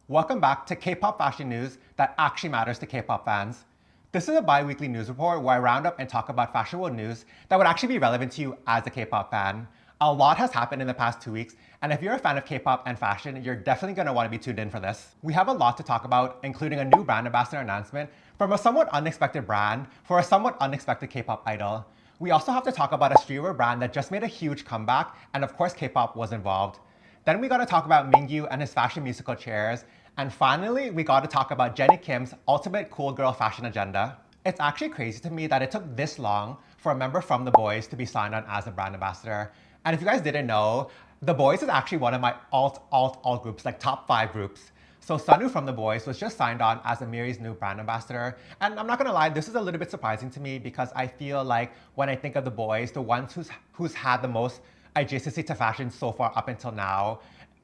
Welcome back to K-pop fashion news that actually matters to K-pop fans. This is a bi-weekly news report where I round up and talk about fashion world news that would actually be relevant to you as a K-pop fan. A lot has happened in the past 2 weeks, and if you're a fan of K-pop and fashion, you're definitely going to want to be tuned in for this. We have a lot to talk about, including a new brand ambassador announcement from a somewhat unexpected brand for a somewhat unexpected K-pop idol. We also have to talk about a streetwear brand that just made a huge comeback, and of course K-pop was involved. Then we got to talk about Mingyu and his fashion musical chairs. And finally, we got to talk about Jennie Kim's ultimate cool girl fashion agenda. It's actually crazy to me that it took this long for a member from The Boyz to be signed on as a brand ambassador. And if you guys didn't know, The Boyz is actually one of my alt groups, like top 5 groups. So Sunwoo from The Boyz was just signed on as Amiri's new brand ambassador. And I'm not gonna lie, this is a little bit surprising to me because I feel like when I think of The Boyz, the ones who's had the most adjacency to fashion so far up until now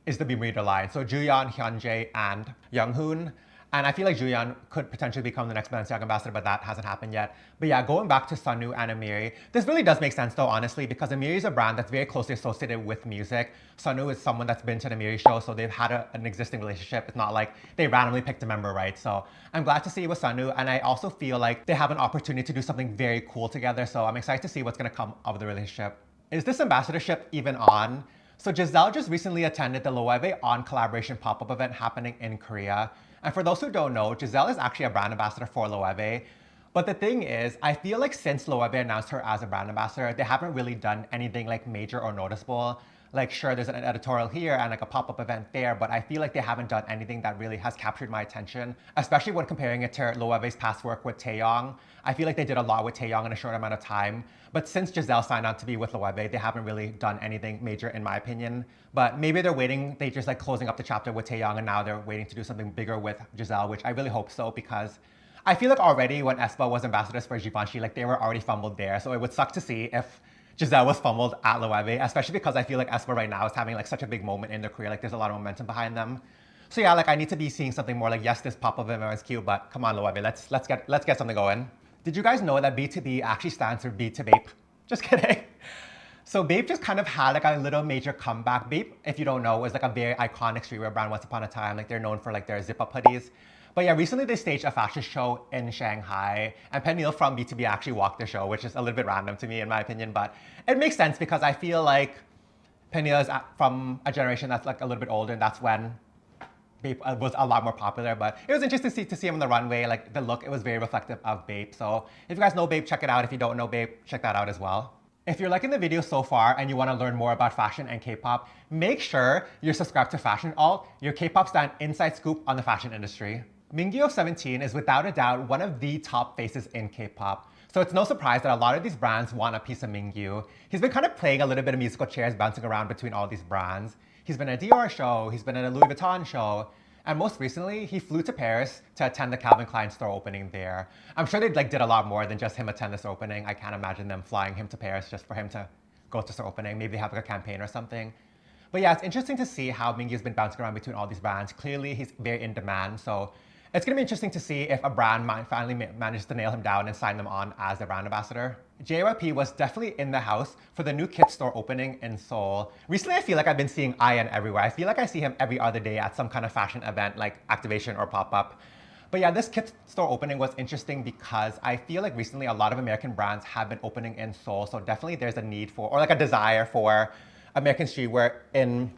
is the Beam Reader line. So Juyeon, Hyunjae, and Younghoon. And I feel like Juyeon could potentially become the next Balenciaga ambassador, but that hasn't happened yet. But yeah, going back to Sunwoo and Amiri, this really does make sense though, honestly, because Amiri is a brand that's very closely associated with music. Sunwoo is someone that's been to the Amiri show, so they've had an existing relationship. It's not like they randomly picked a member, right? So I'm glad to see it with Sunwoo, and I also feel like they have an opportunity to do something very cool together, so I'm excited to see what's gonna come of the relationship. Is this ambassadorship even on? So Giselle just recently attended the Loewe On collaboration pop-up event happening in Korea. And for those who don't know, Giselle is actually a brand ambassador for Loewe. But the thing is, I feel like since Loewe announced her as a brand ambassador, they haven't really done anything like major or noticeable. Like sure, there's an editorial here and like a pop-up event there, but I feel like they haven't done anything that really has captured my attention, especially when comparing it to Loewe's past work with Taeyong. I feel like they did a lot with Taeyong in a short amount of time, but since Giselle signed on to be with Loewe, they haven't really done anything major in my opinion. But maybe they're waiting, they just like closing up the chapter with Taeyong and now they're waiting to do something bigger with Giselle, which I really hope so because I feel like already when aespa was ambassadors for Givenchy, like they were already fumbled there, so it would suck to see if Giselle was fumbled at Loewe, especially because I feel like aespa right now is having like such a big moment in their career. Like there's a lot of momentum behind them. So yeah, like I need to be seeing something more like, yes, this pop-up event is cute, but come on Loewe, let's get something going. Did you guys know that BTOB actually stands for B to BAPE? Just kidding. So BAPE just kind of had like a little major comeback. BAPE, if you don't know, is like a very iconic streetwear brand once upon a time. Like they're known for like their zip-up hoodies. But yeah, recently they staged a fashion show in Shanghai, and Peniel from BTOB actually walked the show, which is a little bit random to me in my opinion, but it makes sense because I feel like Peniel is from a generation that's like a little bit older, and that's when BAPE was a lot more popular. But it was interesting to see him on the runway, like the look, it was very reflective of BAPE. So if you guys know BAPE, check it out. If you don't know BAPE, check that out as well. If you're liking the video so far and you want to learn more about fashion and K-pop, make sure you're subscribed to FashionULT, your K-pop stan inside scoop on the fashion industry. Mingyu of 17 is without a doubt one of the top faces in K-pop. So it's no surprise that a lot of these brands want a piece of Mingyu. He's been kind of playing a little bit of musical chairs bouncing around between all these brands. He's been at a Dior show, he's been at a Louis Vuitton show, and most recently, he flew to Paris to attend the Calvin Klein store opening there. I'm sure they like did a lot more than just him attend this opening. I can't imagine them flying him to Paris just for him to go to store opening. Maybe they have like a campaign or something. But yeah, it's interesting to see how Mingyu's been bouncing around between all these brands. Clearly, he's very in demand, so it's going to be interesting to see if a brand finally manages to nail him down and sign them on as a brand ambassador. JYP was definitely in the house for the new Kit store opening in Seoul. Recently, I feel like I've been seeing I.N everywhere. I feel like I see him every other day at some kind of fashion event like activation or pop-up. But yeah, this Kit store opening was interesting because I feel like recently a lot of American brands have been opening in Seoul. So definitely there's a need for, or like a desire for American streetwear in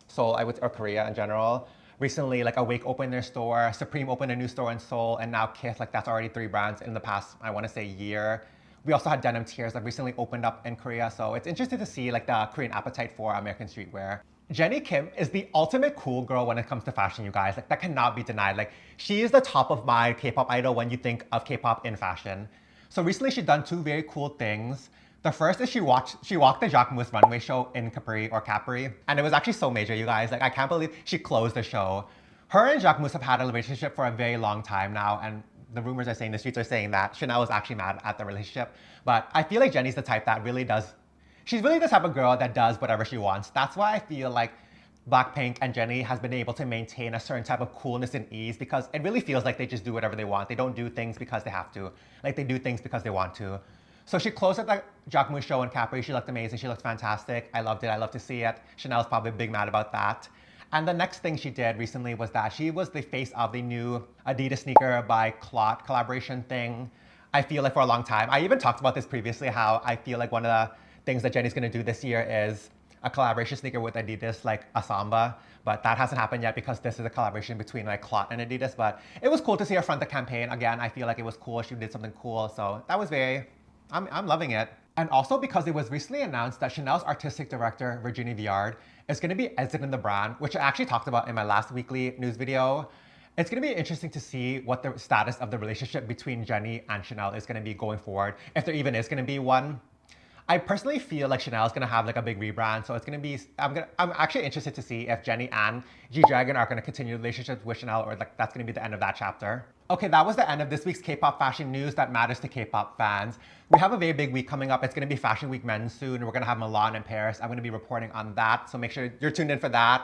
Seoul, or Korea in general. Recently, like Awake opened their store, Supreme opened a new store in Seoul, and now Kith, like that's already 3 brands in the past, I want to say, year. We also had Denim Tears that recently opened up in Korea, so it's interesting to see like the Korean appetite for American streetwear. Jennie Kim is the ultimate cool girl when it comes to fashion, you guys. Like that cannot be denied. Like she is the top of my K-pop idol when you think of K-pop in fashion. So recently she's done 2 very cool things. The first is she walked the Jacquemus runway show in Capri, and it was actually so major, you guys. Like I can't believe she closed the show. Her and Jacquemus have had a relationship for a very long time now, and the rumors are saying, the streets are saying that Chanel was actually mad at the relationship. But I feel like Jennie's the type that really does, she's really the type of girl that does whatever she wants. That's why I feel like Blackpink and Jennie has been able to maintain a certain type of coolness and ease because it really feels like they just do whatever they want. They don't do things because they have to. Like they do things because they want to. So she closed at the Jacquemus show in Capri. She looked amazing. She looked fantastic. I loved it. I love to see it. Chanel's probably big mad about that. And the next thing she did recently was that she was the face of the new Adidas sneaker by Clot collaboration thing. I feel like for a long time, I even talked about this previously, how I feel like one of the things that Jennie's gonna do this year is a collaboration sneaker with Adidas, like a Samba, but that hasn't happened yet because this is a collaboration between like Clot and Adidas. But it was cool to see her front the campaign. Again, I feel like it was cool. She did something cool, so that was I'm loving it. And also because it was recently announced that Chanel's artistic director, Virginie Viard, is going to be exiting the brand, which I actually talked about in my last weekly news video. It's going to be interesting to see what the status of the relationship between Jennie and Chanel is going to be going forward, if there even is going to be one. I personally feel like Chanel is gonna have like a big rebrand, so it's gonna be. I'm actually interested to see if Jennie and G-Dragon are gonna continue relationships with Chanel, or like that's gonna be the end of that chapter. Okay, that was the end of this week's K-pop fashion news that matters to K-pop fans. We have a very big week coming up. It's gonna be Fashion Week Men's soon. We're gonna have Milan and Paris. I'm gonna be reporting on that, so make sure you're tuned in for that.